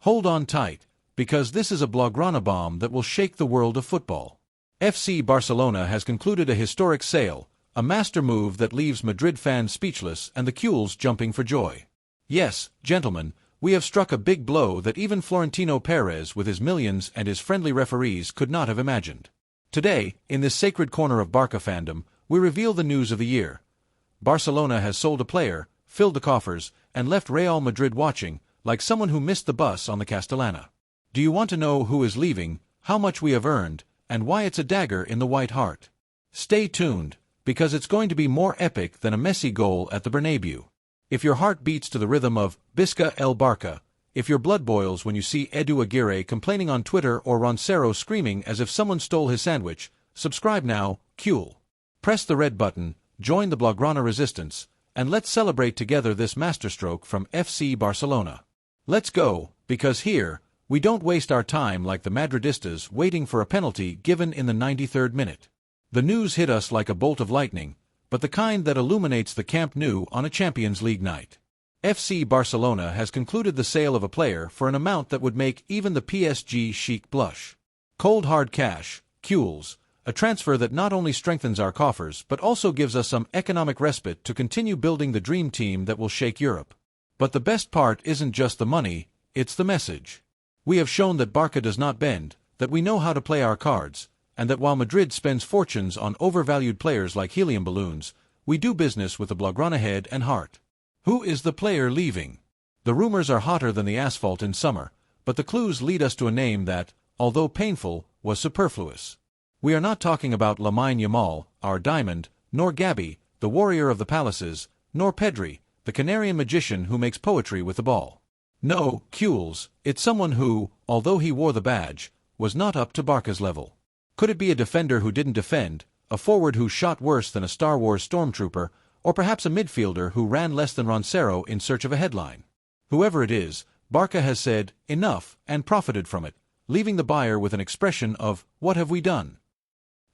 Hold on tight, because this is a Blaugrana bomb that will shake the world of football. FC Barcelona has concluded a historic sale, a master move that leaves Madrid fans speechless and the Culés jumping for joy. Yes, gentlemen, we have struck a big blow that even Florentino Perez with his millions and his friendly referees could not have imagined. Today, in this sacred corner of Barca fandom, we reveal the news of the year. Barcelona has sold a player, filled the coffers, and left Real Madrid watching, like someone who missed the bus on the Castellana. Do you want to know who is leaving, how much we have earned, and why it's a dagger in the white heart? Stay tuned, because it's going to be more epic than a Messi goal at the Bernabeu. If your heart beats to the rhythm of Visca el Barca, if your blood boils when you see Edu Aguirre complaining on Twitter or Roncero screaming as if someone stole his sandwich, subscribe now, Culé. Press the red button, join the Blaugrana resistance, and let's celebrate together this masterstroke from FC Barcelona. Let's go, because here, we don't waste our time like the Madridistas waiting for a penalty given in the 93rd minute. The news hit us like a bolt of lightning, but the kind that illuminates the Camp Nou on a Champions League night. FC Barcelona has concluded the sale of a player for an amount that would make even the PSG chic blush. Cold hard cash, Culés, a transfer that not only strengthens our coffers but also gives us some economic respite to continue building the dream team that will shake Europe. But the best part isn't just the money, it's the message. We have shown that Barca does not bend, that we know how to play our cards, and that while Madrid spends fortunes on overvalued players like helium balloons, we do business with the Blaugrana head and heart. Who is the player leaving? The rumors are hotter than the asphalt in summer, but the clues lead us to a name that, although painful, was superfluous. We are not talking about LAMINE YAMAL, our diamond, nor GAVI, the warrior of the palaces, nor PEDRI, the Canarian magician who makes poetry with the ball. No, Culés, it's someone who, although he wore the badge, was not up to Barca's level. Could it be a defender who didn't defend, a forward who shot worse than a Star Wars stormtrooper, or perhaps a midfielder who ran less than Roncero in search of a headline? Whoever it is, Barca has said, enough, and profited from it, leaving the buyer with an expression of, what have we done?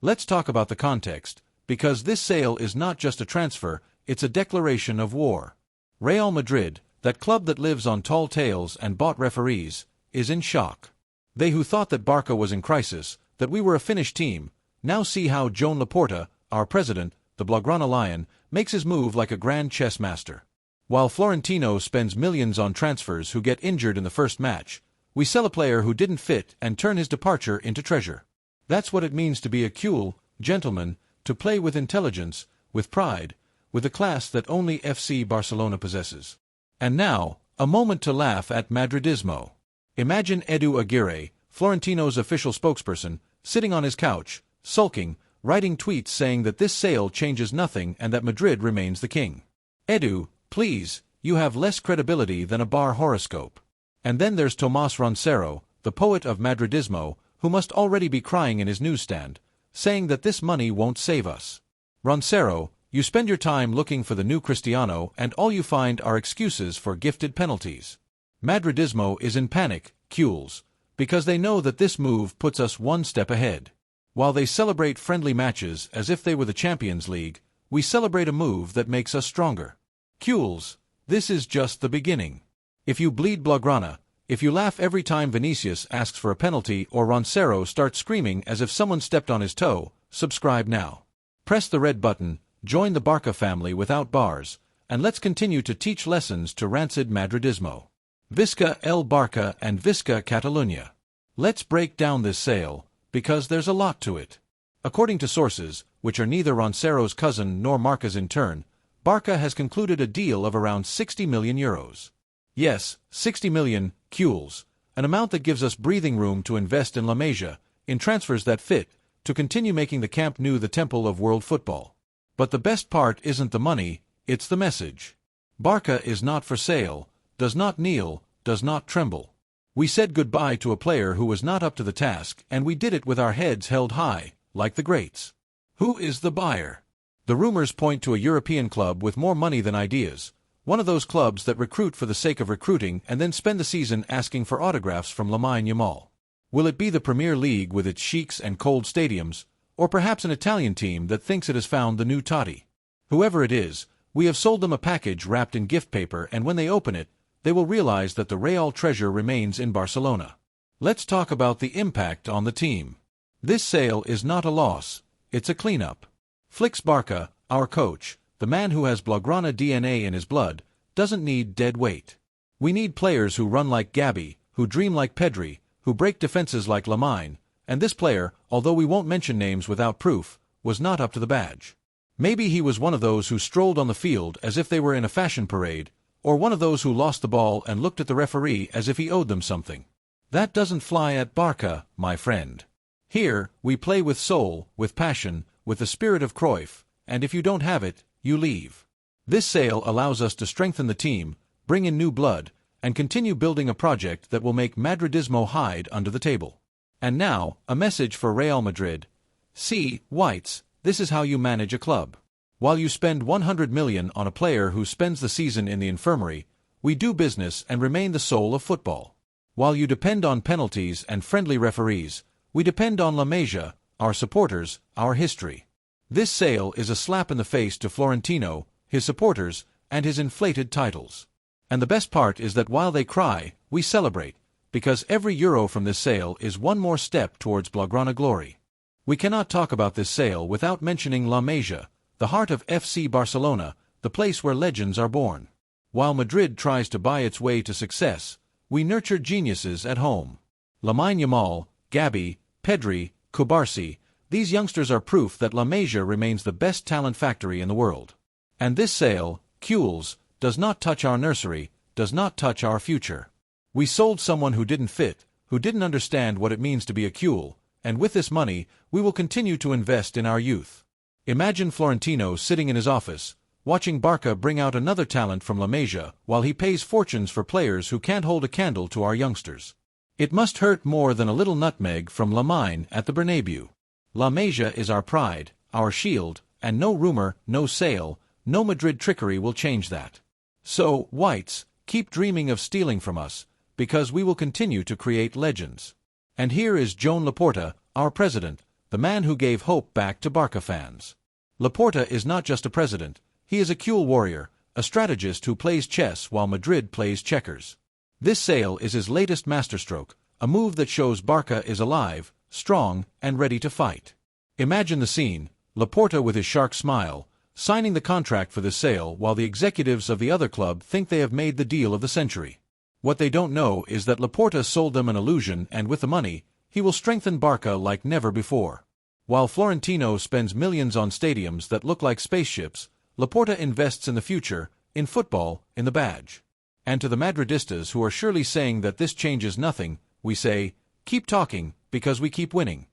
Let's talk about the context, because this sale is not just a transfer, it's a declaration of war. Real Madrid, that club that lives on tall tales and bought referees, is in shock. They who thought that Barca was in crisis, that we were a finished team, now see how Joan Laporta, our president, the Blaugrana lion, makes his move like a grand chess master. While Florentino spends millions on transfers who get injured in the first match, we sell a player who didn't fit and turn his departure into treasure. That's what it means to be a Culé, gentleman, to play with intelligence, with pride, with the class that only FC Barcelona possesses. And now, a moment to laugh at Madridismo. Imagine Edu Aguirre, Florentino's official spokesperson, sitting on his couch, sulking, writing tweets saying that this sale changes nothing and that Madrid remains the king. Edu, please, you have less credibility than a bar horoscope. And then there's Tomás Roncero, the poet of Madridismo, who must already be crying in his newsstand, saying that this money won't save us. Roncero, you spend your time looking for the new Cristiano and all you find are excuses for gifted penalties. Madridismo is in panic, Culés, because they know that this move puts us one step ahead. While they celebrate friendly matches as if they were the Champions League, we celebrate a move that makes us stronger. Culés, this is just the beginning. If you bleed Blaugrana, if you laugh every time Vinicius asks for a penalty or Roncero starts screaming as if someone stepped on his toe, subscribe now. Press the red button, join the Barca family without bars, and let's continue to teach lessons to rancid Madridismo. Visca el Barca and Visca Catalunya. Let's break down this sale, because there's a lot to it. According to sources, which are neither Roncero's cousin nor Marca's in turn, Barca has concluded a deal of around 60 million euros. Yes, 60 million, Culés, an amount that gives us breathing room to invest in La Masia, in transfers that fit, to continue making the Camp Nou the temple of world football. But the best part isn't the money, it's the message. Barca is not for sale, does not kneel, does not tremble. We said goodbye to a player who was not up to the task, and we did it with our heads held high, like the greats. Who is the buyer? The rumors point to a European club with more money than ideas, one of those clubs that recruit for the sake of recruiting and then spend the season asking for autographs from LAMINE YAMAL. Will it be the Premier League with its sheiks and cold stadiums, or perhaps an Italian team that thinks it has found the new Totti? Whoever it is, we have sold them a package wrapped in gift paper, and when they open it, they will realize that the Real treasure remains in Barcelona. Let's talk about the impact on the team. This sale is not a loss, it's a cleanup. Flick's Barca, our coach, the man who has Blaugrana DNA in his blood, doesn't need dead weight. We need players who run like GAVI, who dream like PEDRI, who break defenses like LAMINE, and this player, although we won't mention names without proof, was not up to the badge. Maybe he was one of those who strolled on the field as if they were in a fashion parade, or one of those who lost the ball and looked at the referee as if he owed them something. That doesn't fly at Barca, my friend. Here, we play with soul, with passion, with the spirit of Cruyff, and if you don't have it, you leave. This sale allows us to strengthen the team, bring in new blood, and continue building a project that will make Madridismo hide under the table. And now, a message for Real Madrid. See, Whites, this is how you manage a club. While you spend 100 million on a player who spends the season in the infirmary, we do business and remain the soul of football. While you depend on penalties and friendly referees, we depend on La Masia, our supporters, our history. This sale is a slap in the face to Florentino, his supporters, and his inflated titles. And the best part is that while they cry, we celebrate, because every euro from this sale is one more step towards Blaugrana glory. We cannot talk about this sale without mentioning La Masia, the heart of FC Barcelona, the place where legends are born. While Madrid tries to buy its way to success, we nurture geniuses at home. LAMINE, YAMAL, GAVI, PEDRI, Cubarsí, these youngsters are proof that La Masia remains the best talent factory in the world. And this sale, Cules, does not touch our nursery, does not touch our future. We sold someone who didn't fit, who didn't understand what it means to be a Cule, and with this money, we will continue to invest in our youth. Imagine Florentino sitting in his office, watching Barca bring out another talent from La Masia while he pays fortunes for players who can't hold a candle to our youngsters. It must hurt more than a little nutmeg from LAMINE at the Bernabeu. La Masia is our pride, our shield, and no rumor, no sale, no Madrid trickery will change that. So, Whites, keep dreaming of stealing from us, because we will continue to create legends. And here is Joan Laporta, our president, the man who gave hope back to Barca fans. Laporta is not just a president, he is a Cule warrior, a strategist who plays chess while Madrid plays checkers. This sale is his latest masterstroke, a move that shows Barca is alive, strong, and ready to fight. Imagine the scene, Laporta with his shark smile, signing the contract for this sale while the executives of the other club think they have made the deal of the century. What they don't know is that Laporta sold them an illusion, and with the money, he will strengthen Barca like never before. While Florentino spends millions on stadiums that look like spaceships, Laporta invests in the future, in football, in the badge. And to the Madridistas who are surely saying that this changes nothing, we say, keep talking, because we keep winning.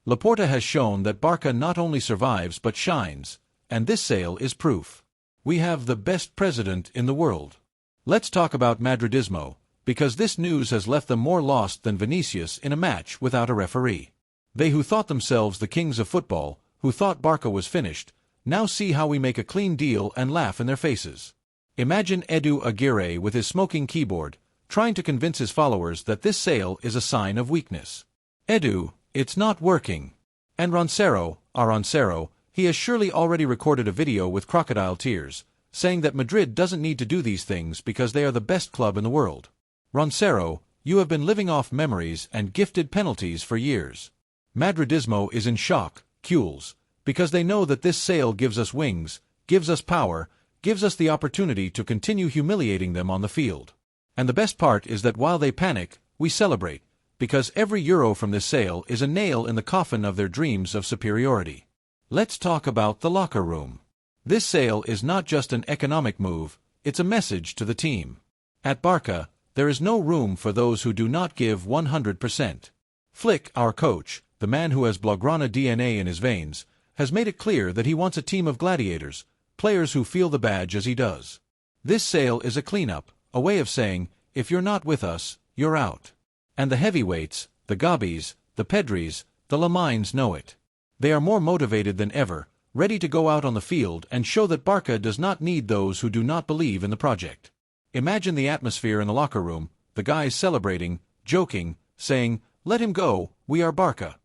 Laporta has shown that Barca not only survives but shines, and this sale is proof. We have the best president in the world. Let's talk about Madridismo, because this news has left them more lost than Vinicius in a match without a referee. They who thought themselves the kings of football, who thought Barca was finished, now see how we make a clean deal and laugh in their faces. Imagine Edu Aguirre with his smoking keyboard, trying to convince his followers that this sale is a sign of weakness. Edu, it's not working. And Roncero, our Roncero, he has surely already recorded a video with crocodile tears, saying that Madrid doesn't need to do these things because they are the best club in the world. Roncero, you have been living off memories and gifted penalties for years. Madridismo is in shock, Cules, because they know that this sale gives us wings, gives us power, gives us the opportunity to continue humiliating them on the field. And the best part is that while they panic, we celebrate, because every euro from this sale is a nail in the coffin of their dreams of superiority. Let's talk about the locker room. This sale is not just an economic move, it's a message to the team. At Barca, there is no room for those who do not give 100%. Flick, our coach, the man who has Blaugrana DNA in his veins, has made it clear that he wants a team of gladiators, players who feel the badge as he does. This sale is a cleanup, a way of saying, if you're not with us, you're out. And the heavyweights, the Gavis, the Pedris, the LAMINEs know it. They are more motivated than ever, ready to go out on the field and show that Barca does not need those who do not believe in the project. Imagine the atmosphere in the locker room, the guys celebrating, joking, saying, let him go, we are Barca.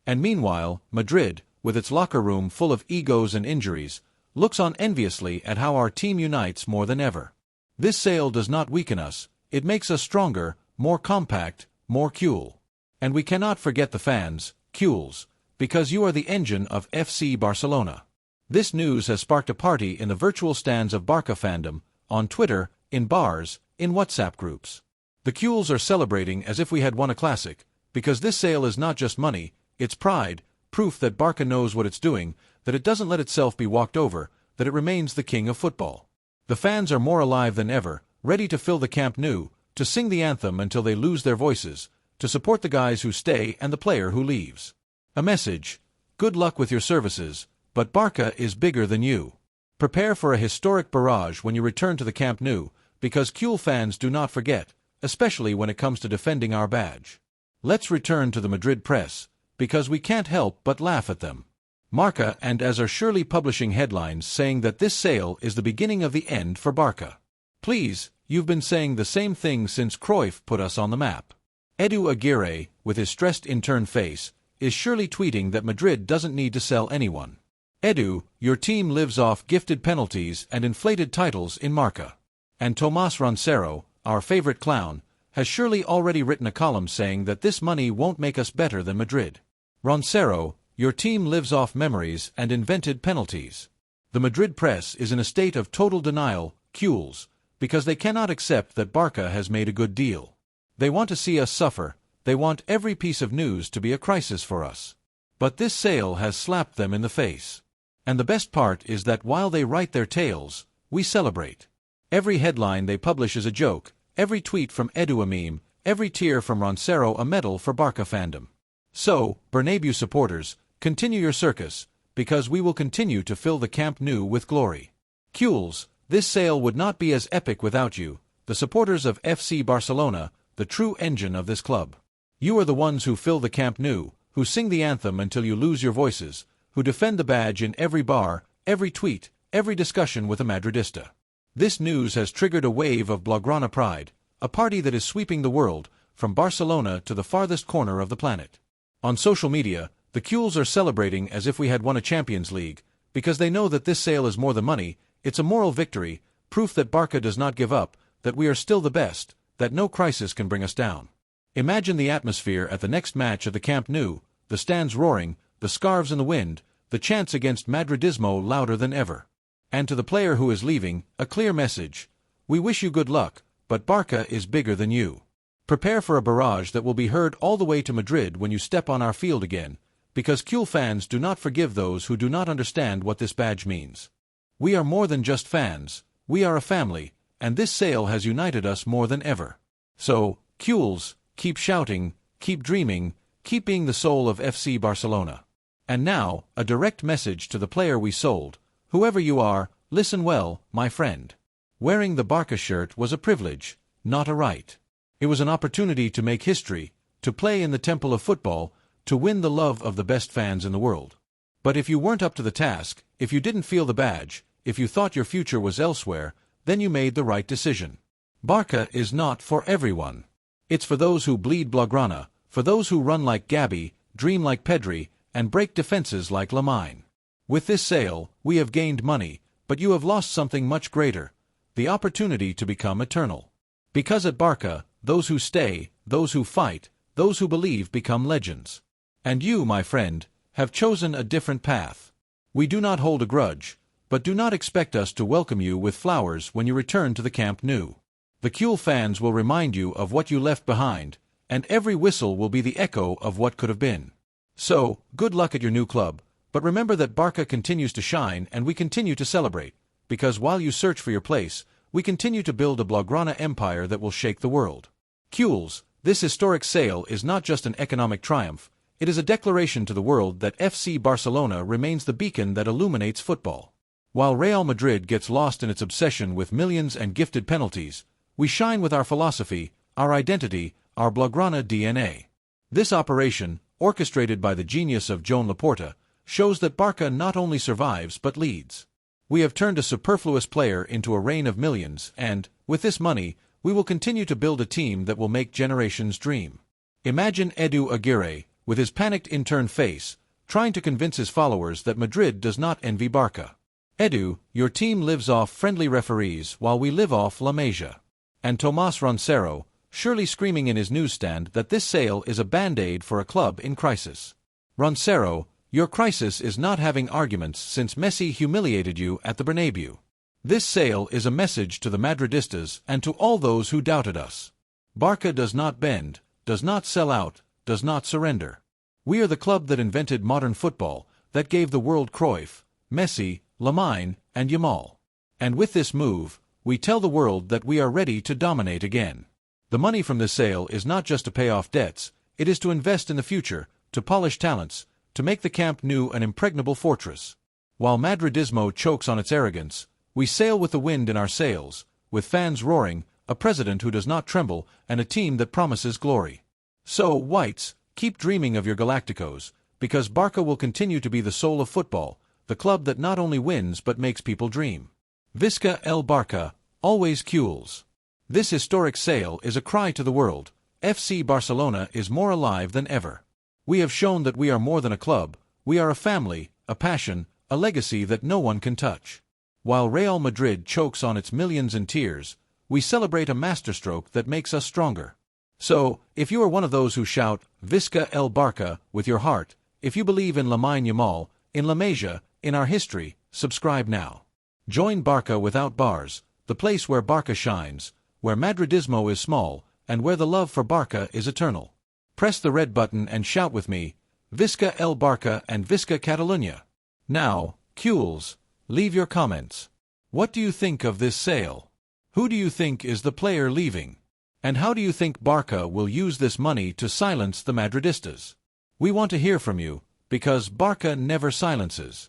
And meanwhile, Madrid, with its locker room full of egos and injuries, looks on enviously at how our team unites more than ever. This sale does not weaken us, it makes us stronger, more compact, more cool. And we cannot forget the fans, Cules, because you are the engine of FC Barcelona. This news has sparked a party in the virtual stands of Barca fandom, on Twitter, in bars, in WhatsApp groups. The Cules are celebrating as if we had won a classic, because this sale is not just money, it's pride, proof that Barca knows what it's doing, that it doesn't let itself be walked over, that it remains the king of football. The fans are more alive than ever, ready to fill the Camp Nou, to sing the anthem until they lose their voices, to support the guys who stay and the player who leaves. A message: good luck with your services, but Barca is bigger than you. Prepare for a historic barrage when you return to the Camp Nou, because Cule fans do not forget, especially when it comes to defending our badge. Let's return to the Madrid press, because we can't help but laugh at them. Marca and AS are surely publishing headlines saying that this sale is the beginning of the end for Barca. Please, you've been saying the same thing since Cruyff put us on the map. Edu Aguirre, with his stressed intern face, is surely tweeting that Madrid doesn't need to sell anyone. Edu, your team lives off gifted penalties and inflated titles in Marca. And Tomas Roncero, our favorite clown, has surely already written a column saying that this money won't make us better than Madrid. Roncero, your team lives off memories and invented penalties. The Madrid press is in a state of total denial, Cules, because they cannot accept that Barca has made a good deal. They want to see us suffer, they want every piece of news to be a crisis for us. But this sale has slapped them in the face. And the best part is that while they write their tales, we celebrate. Every headline they publish is a joke, every tweet from Edu a meme, every tear from Roncero a medal for Barca fandom. So, Bernabeu supporters, continue your circus, because we will continue to fill the Camp Nou with glory. Cules, this sale would not be as epic without you, the supporters of FC Barcelona, the true engine of this club. You are the ones who fill the Camp Nou, who sing the anthem until you lose your voices, who defend the badge in every bar, every tweet, every discussion with a Madridista. This news has triggered a wave of Blaugrana pride, a party that is sweeping the world, from Barcelona to the farthest corner of the planet. On social media, the Cules are celebrating as if we had won a Champions League, because they know that this sale is more than money, it's a moral victory, proof that Barca does not give up, that we are still the best, that no crisis can bring us down. Imagine the atmosphere at the next match at the Camp Nou, the stands roaring, the scarves in the wind, the chants against Madridismo louder than ever. And to the player who is leaving, a clear message: we wish you good luck, but Barca is bigger than you. Prepare for a barrage that will be heard all the way to Madrid when you step on our field again, because Cule fans do not forgive those who do not understand what this badge means. We are more than just fans, we are a family, and this sale has united us more than ever. So, Cules, keep shouting, keep dreaming, keep being the soul of FC Barcelona. And now, a direct message to the player we sold: whoever you are, listen well, my friend. Wearing the Barca shirt was a privilege, not a right. It was an opportunity to make history, to play in the temple of football, to win the love of the best fans in the world. But if you weren't up to the task, if you didn't feel the badge, if you thought your future was elsewhere, then you made the right decision. Barca is not for everyone. It's for those who bleed Blaugrana, for those who run like GAVI, dream like PEDRI, and break defenses like LAMINE. With this sale, we have gained money, but you have lost something much greater: the opportunity to become eternal. Because at Barca, those who stay, those who fight, those who believe become legends. And you, my friend, have chosen a different path. We do not hold a grudge, but do not expect us to welcome you with flowers when you return to the Camp Nou. The Cule fans will remind you of what you left behind, and every whistle will be the echo of what could have been. So, good luck at your new club, but remember that Barca continues to shine and we continue to celebrate, because while you search for your place, we continue to build a Blaugrana empire that will shake the world. Cules, this historic sale is not just an economic triumph, it is a declaration to the world that FC Barcelona remains the beacon that illuminates football. While Real Madrid gets lost in its obsession with millions and gifted penalties, we shine with our philosophy, our identity, our Blaugrana DNA. This operation, orchestrated by the genius of Joan Laporta, shows that Barca not only survives but leads. We have turned a superfluous player into a reign of millions and, with this money, we will continue to build a team that will make generations dream. Imagine Edu Aguirre, with his panicked intern face, trying to convince his followers that Madrid does not envy Barca. Edu, your team lives off friendly referees while we live off La Masia. And Tomas Roncero, surely screaming in his newsstand that this sale is a band-aid for a club in crisis. Roncero, your crisis is not having arguments since Messi humiliated you at the Bernabeu. This sale is a message to the Madridistas and to all those who doubted us. Barca does not bend, does not sell out, does not surrender. We are the club that invented modern football, that gave the world Cruyff, Messi, LAMINE, and YAMAL. And with this move, we tell the world that we are ready to dominate again. The money from this sale is not just to pay off debts, it is to invest in the future, to polish talents, to make the Camp Nou an impregnable fortress. While Madridismo chokes on its arrogance, we sail with the wind in our sails, with fans roaring, a president who does not tremble, and a team that promises glory. So, Whites, keep dreaming of your Galacticos, because Barca will continue to be the soul of football, the club that not only wins but makes people dream. Visca el Barca, always Cules. This historic sale is a cry to the world. FC Barcelona is more alive than ever. We have shown that we are more than a club, we are a family, a passion, a legacy that no one can touch. While Real Madrid chokes on its millions in tears, we celebrate a masterstroke that makes us stronger. So, if you are one of those who shout, Visca el Barca, with your heart, if you believe in LAMINE YAMAL, in La Masia, in our history, subscribe now. Join Barca without bars, the place where Barca shines, where Madridismo is small, and where the love for Barca is eternal. Press the red button and shout with me, Visca el Barca and Visca Catalunya. Now, Cules, leave your comments. What do you think of this sale? Who do you think is the player leaving? And how do you think Barca will use this money to silence the Madridistas? We want to hear from you, because Barca never silences.